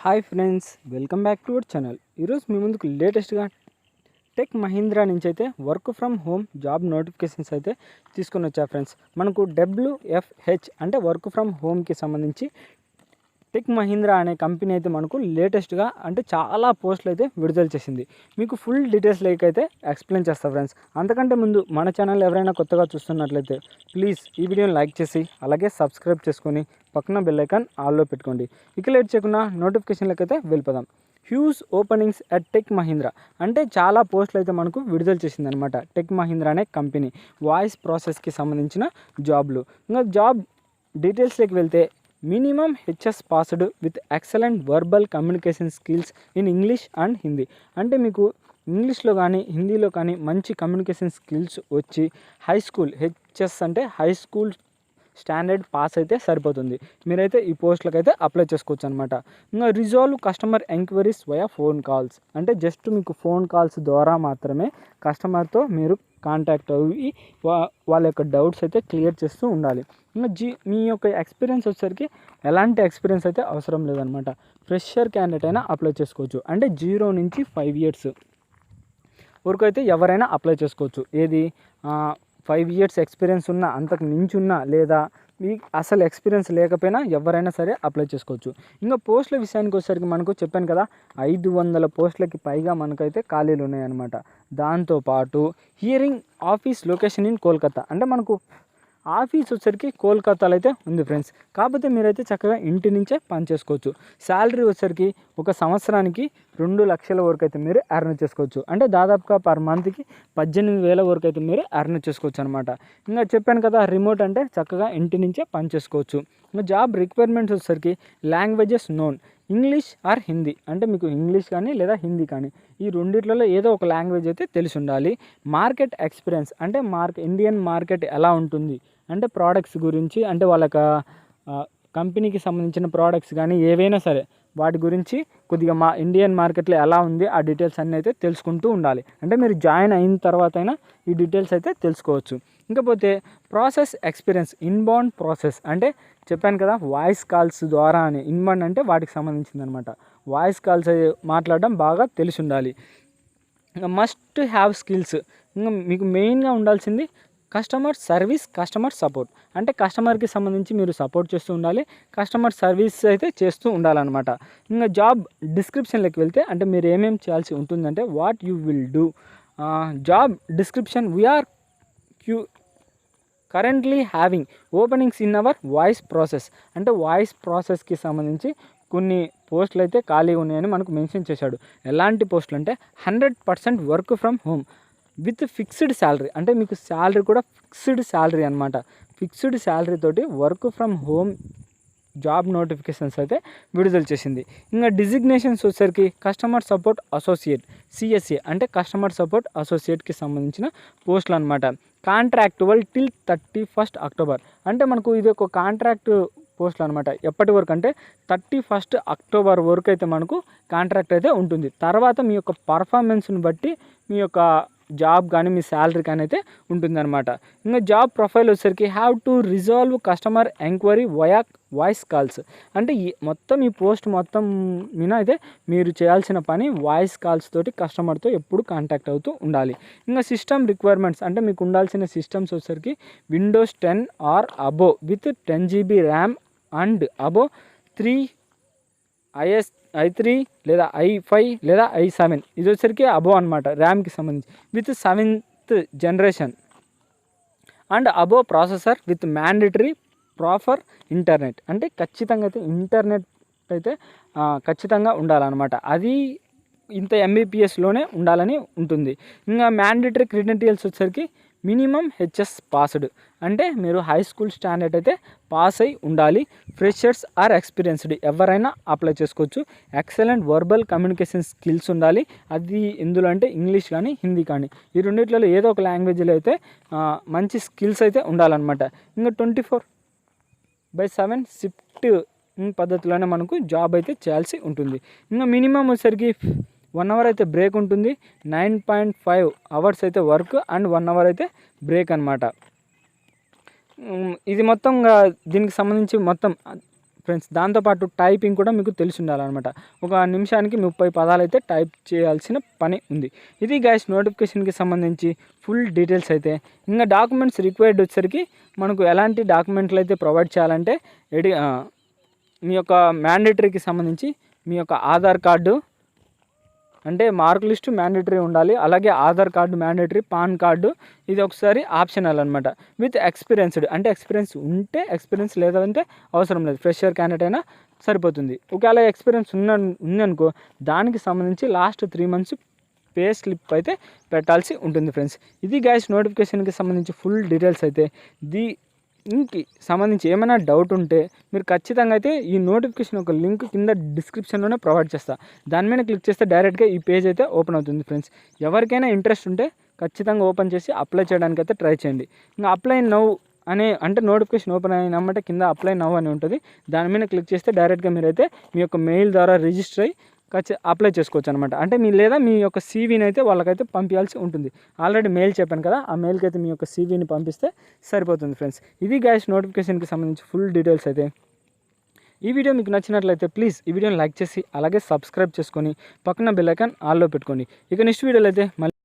Hi friends, welcome back to our channel. ఈరోజు మీ ముందుకు లేటెస్ట్గా టెక్ మహీంద్రా నుంచి అయితే work from home job notifications అయితే తీసుకొని వచ్చా ఫ్రెండ్స్. మనకు WFH అంటే వర్క్ ఫ్రమ్ హోమ్కి సంబంధించి టెక్ మహీంద్రా అనే కంపెనీ అయితే మనకు లేటెస్ట్గా అంటే చాలా పోస్టులు అయితే విడుదల చేసింది. మీకు ఫుల్ డీటెయిల్స్ అయితే ఎక్స్ప్లెయిన్ చేస్తా ఫ్రెండ్స్. అంతకంటే ముందు మన ఛానల్ ఎవరైనా కొత్తగా చూస్తున్నట్లయితే ప్లీజ్ ఈ వీడియోని లైక్ చేసి అలాగే సబ్స్క్రైబ్ చేసుకొని పక్కన బెల్ ఐకాన్ ఆల్లో పెట్టుకోండి. ఇక లేట్ చేయకుండా నోటిఫికేషన్లకు అయితే వెళ్ళిపోదాం. Huge openings at tech Mahindra అంటే చాలా పోస్టులు అయితే మనకు విడుదల చేసిందనమాట. టెక్ మహీంద్రా అనే కంపెనీ వాయిస్ ప్రాసెస్కి సంబంధించిన జాబ్లు. ఇంకా జాబ్ డీటెయిల్స్లోకి వెళ్తే minimum HS passed with excellent verbal communication skills in English and Hindi. అంటే మీకు ఇంగ్లీష్లో కానీ హిందీలో కానీ మంచి కమ్యూనికేషన్ స్కిల్స్ వచ్చి హై స్కూల్ హెచ్ఎస్ అంటే హై స్కూల్ స్టాండర్డ్ పాస్ అయితే సరిపోతుంది. మీరైతే ఈ పోస్టులకు అయితే అప్లై చేసుకోవచ్చు అనమాట. ఇంకా resolve customer enquiries via phone calls అంటే జస్ట్ మీకు ఫోన్ కాల్స్ ద్వారా మాత్రమే కస్టమర్తో మీరు కాంటాక్ట్ అయ్యి వాళ్ళ యొక్క డౌట్స్ అయితే క్లియర్ చేస్తూ ఉండాలి. ఇంకా మీ యొక్క ఎక్స్పీరియన్స్ వచ్చేసరికి ఎలాంటి ఎక్స్పీరియన్స్ అయితే అవసరం లేదనమాట. ఫ్రెషర్ క్యాండిడేట్ అయినా అప్లై చేసుకోవచ్చు. అంటే 0 నుంచి 5 ఇయర్స్ వరకు అయితే ఎవరైనా అప్లై చేసుకోవచ్చు. ఏది 5 ఇయర్స్ ఎక్స్పీరియన్స్ ఉన్నా, అంతకు మించి ఉన్నా, లేదా మీకు అసలు ఎక్స్పీరియన్స్ లేకపోయినా ఎవరైనా సరే అప్లై చేసుకోవచ్చు. ఇంకా పోస్టుల విషయానికి వచ్చేసరికి మనకు చెప్పాను కదా, 500 పోస్టులకి పైగా మనకైతే ఖాళీలు ఉన్నాయన్నమాట. దాంతోపాటు hearing office location in Kolkata అంటే మనకు ఆఫీస్ వచ్చేసరికి కోల్కతాలో అయితే ఉంది ఫ్రెండ్స్. కాకపోతే మీరైతే చక్కగా ఇంటి నుంచే పని చేసుకోవచ్చు. శాలరీ వచ్చేసరికి ఒక సంవత్సరానికి 2 లక్షల వరకు అయితే మీరు ఎర్న్ చేసుకోవచ్చు. అంటే దాదాపుగా పర్ మంత్కి 18,000 వరకు అయితే మీరు ఎర్న్ చేసుకోవచ్చు అనమాట. ఇంకా చెప్పాను కదా, రిమోట్ అంటే చక్కగా ఇంటి నుంచే పని చేసుకోవచ్చు. ఇంకా జాబ్ రిక్వైర్మెంట్స్ వచ్చేసరికి languages known English are Hindi అంటే మీకు ఇంగ్లీష్ కానీ లేదా హిందీ కానీ ఈ రెండిట్లలో ఏదో ఒక లాంగ్వేజ్ అయితే తెలిసి ఉండాలి. మార్కెట్ ఎక్స్పీరియన్స్ అంటే ఇండియన్ మార్కెట్ ఎలా ఉంటుంది అంటే ప్రోడక్ట్స్ గురించి, అంటే వాళ్ళ కంపెనీకి సంబంధించిన ప్రోడక్ట్స్ కానీ ఏవైనా సరే వాటి గురించి కొద్దిగా ఇండియన్ మార్కెట్లో ఎలా ఉంది ఆ డీటెయిల్స్ అన్నీ అయితే తెలుసుకుంటూ ఉండాలి. అంటే మీరు జాయిన్ అయిన తర్వాత అయినా ఈ డీటెయిల్స్ అయితే తెలుసుకోవచ్చు. ఇంకపోతే ప్రాసెస్ ఎక్స్పీరియన్స్ ఇన్బౌండ్ ప్రాసెస్ అంటే చెప్పాను కదా, వాయిస్ కాల్స్ ద్వారా అని. ఇన్బౌండ్ అంటే వాటికి సంబంధించింది అనమాట. వాయిస్ కాల్స్ మాట్లాడడం బాగా తెలిసి ఉండాలి. ఇంకా మస్ట్ హ్యావ్ స్కిల్స్. ఇంకా మీకు మెయిన్గా ఉండాల్సింది కస్టమర్ సర్వీస్, కస్టమర్ సపోర్ట్ అంటే కస్టమర్కి సంబంధించి మీరు సపోర్ట్ చేస్తూ ఉండాలి, కస్టమర్ సర్వీస్ అయితే చేస్తూ ఉండాలన్నమాట. ఇంకా జాబ్ డిస్క్రిప్షన్లోకి వెళ్తే అంటే మీరు ఏమేమి చేయాల్సి ఉంటుందంటే what you will do. Job description we're currently having openings in our voice process అంటే వాయిస్ ప్రాసెస్కి సంబంధించి కొన్ని పోస్టులు అయితే ఖాళీగా ఉన్నాయని మనకు మెన్షన్ చేశాడు. ఎలాంటి పోస్టులు అంటే 100% work from home with fixed salary అంటే మీకు శాలరీ కూడా ఫిక్స్డ్ శాలరీ అనమాట. ఫిక్స్డ్ శాలరీ తోటి work from home job notifications అయితే విడుదల చేసింది. ఇంకా డిజిగ్నేషన్స్ వచ్చేసరికి కస్టమర్ సపోర్ట్ అసోసియేట్ CSA అంటే కస్టమర్ సపోర్ట్ అసోసియేట్కి సంబంధించిన పోస్టులు అనమాట. కాంట్రాక్టువల్ టిల్ 31 అక్టోబర్ అంటే మనకు ఇది ఒక కాంట్రాక్ట్ పోస్టులు అనమాట. ఎప్పటి వరకు అంటే 31 అక్టోబర్ వరకు అయితే మనకు కాంట్రాక్ట్ అయితే ఉంటుంది. తర్వాత మీ యొక్క పర్ఫార్మెన్స్ని బట్టి మీ యొక్క జాబ్ కానీ మీ శాలరీ కానీ అయితే ఉంటుందన్నమాట. ఇంకా జాబ్ ప్రొఫైల్ వచ్చేసరికి have to resolve customer enquiry via voice calls అంటే ఈ పోస్ట్ మొత్తం మీద అయితే మీరు చేయాల్సిన పని వాయిస్ కాల్స్ తోటి కస్టమర్తో ఎప్పుడు కాంటాక్ట్ అవుతూ ఉండాలి. ఇంకా సిస్టమ్ రిక్వైర్మెంట్స్ అంటే మీకు ఉండాల్సిన సిస్టమ్స్ వచ్చేసరికి Windows 10 or above with 10 GB RAM and above 3 i3 లేదా i5 లేదా i7 ఇది వచ్చేసరికి అబో అనమాట. ర్యామ్కి సంబంధించి with 7th generation and above processor with mandatory proper internet అంటే ఖచ్చితంగా అయితే ఇంటర్నెట్ అయితే ఖచ్చితంగా ఉండాలన్నమాట. అది ఇంత MBPSలోనే ఉండాలని ఉంటుంది. ఇంకా మ్యాండేటరీ క్రెడెన్షియల్స్ వచ్చేసరికి మినిమం హెచ్ఎస్ పాస్డ్ అంటే మీరు హై స్కూల్ స్టాండర్డ్ అయితే పాస్ అయి ఉండాలి. ఫ్రెషర్స్ ఆర్ ఎక్స్పీరియన్స్డ్ ఎవరైనా అప్లై చేసుకోవచ్చు. ఎక్సలెంట్ వర్బల్ కమ్యూనికేషన్ స్కిల్స్ ఉండాలి. అది ఎందులో అంటే ఇంగ్లీష్ కానీ హిందీ కానీ ఈ రెండిట్లలో ఏదో ఒక లాంగ్వేజ్లో అయితే మంచి స్కిల్స్ అయితే ఉండాలన్నమాట. ఇంకా 24/7 షిఫ్ట్ పద్ధతిలోనే మనకు జాబ్ అయితే చేయాల్సి ఉంటుంది. ఇంకా మినిమం వచ్చేసరికి 1 అవర్ అయితే బ్రేక్ ఉంటుంది. 9.5 అవర్స్ అయితే వర్క్ అండ్ 1 అవర్ అయితే బ్రేక్ అనమాట. ఇది మొత్తంగా దీనికి సంబంధించి మొత్తం ఫ్రెండ్స్. దాంతోపాటు టైపింగ్ కూడా మీకు తెలిసి ఉండాలన్నమాట. ఒక నిమిషానికి 30 పదాలు అయితే టైప్ చేయాల్సిన పని ఉంది. ఇది గైస్ నోటిఫికేషన్కి సంబంధించి ఫుల్ డీటెయిల్స్ అయితే. ఇంకా డాక్యుమెంట్స్ రిక్వైర్డ్ వచ్చేసరికి మనకు ఎలాంటి డాక్యుమెంట్లు అయితే ప్రొవైడ్ చేయాలంటే మీ యొక్క మ్యాండేటరీకి సంబంధించి మీ యొక్క ఆధార్ కార్డు, అంటే మార్క్ లిస్టు మ్యాండేటరీ ఉండాలి, అలాగే Aadhaar card mandatory, pan card ఇది ఒకసారి ఆప్షనల్ అనమాట. విత్ ఎక్స్పీరియన్స్డ్, అంటే ఎక్స్పీరియన్స్ ఉంటే ఎక్స్పీరియన్స్ లేదంటే అవసరం లేదు, ఫ్రెషర్ క్యాండిడేట్ అయినా సరిపోతుంది. ఒకవేళ ఎక్స్పీరియన్స్ ఉందనుకో దానికి సంబంధించి లాస్ట్ 3 months పే స్లిప్ అయితే పెట్టాల్సి ఉంటుంది ఫ్రెండ్స్. ఇది గైస్ నోటిఫికేషన్కి సంబంధించి ఫుల్ డీటెయిల్స్ అయితే. దీనికి సంబంధించి ఏమైనా డౌట్ ఉంటే మీరు ఖచ్చితంగా అయితే ఈ నోటిఫికేషన్ ఒక లింక్ కింద డిస్క్రిప్షన్లోనే ప్రొవైడ్ చేస్తా, దాని మీద క్లిక్ చేస్తే డైరెక్ట్గా ఈ పేజ్ అయితే ఓపెన్ అవుతుంది ఫ్రెండ్స్. ఎవరికైనా ఇంట్రెస్ట్ ఉంటే ఖచ్చితంగా ఓపెన్ చేసి అప్లై చేయడానికి అయితే ట్రై చేయండి. ఇంకా అప్లై నౌ అంటే నోటిఫికేషన్ ఓపెన్ అయినమ్మంటే కింద అప్లై నౌ అని ఉంటుంది, దాని మీద క్లిక్ చేస్తే డైరెక్ట్గా మీరైతే మీ యొక్క మెయిల్ ద్వారా రిజిస్టర్ అయ్యి అప్లై చేసుకోవచ్చు అనమాట. అంటే లేదా మీ యొక్క సీవీని అయితే వాళ్ళకైతే పంపించాల్సి ఉంటుంది. ఆల్రెడీ మెయిల్ చెప్పాను కదా, ఆ మెయిల్కి అయితే మీ యొక్క సీవీని పంపిస్తే సరిపోతుంది ఫ్రెండ్స్. ఇది గైస్ నోటిఫికేషన్కి సంబంధించి ఫుల్ డీటెయిల్స్ అయితే. ఈ వీడియో మీకు నచ్చినట్లయితే ప్లీజ్ ఈ వీడియోని లైక్ చేసి అలాగే సబ్స్క్రైబ్ చేసుకొని పక్కన బెల్ ఐకాన్ ఆల్లో పెట్టుకోండి. ఇక నెక్స్ట్ వీడియోలో అయితే మళ్ళీ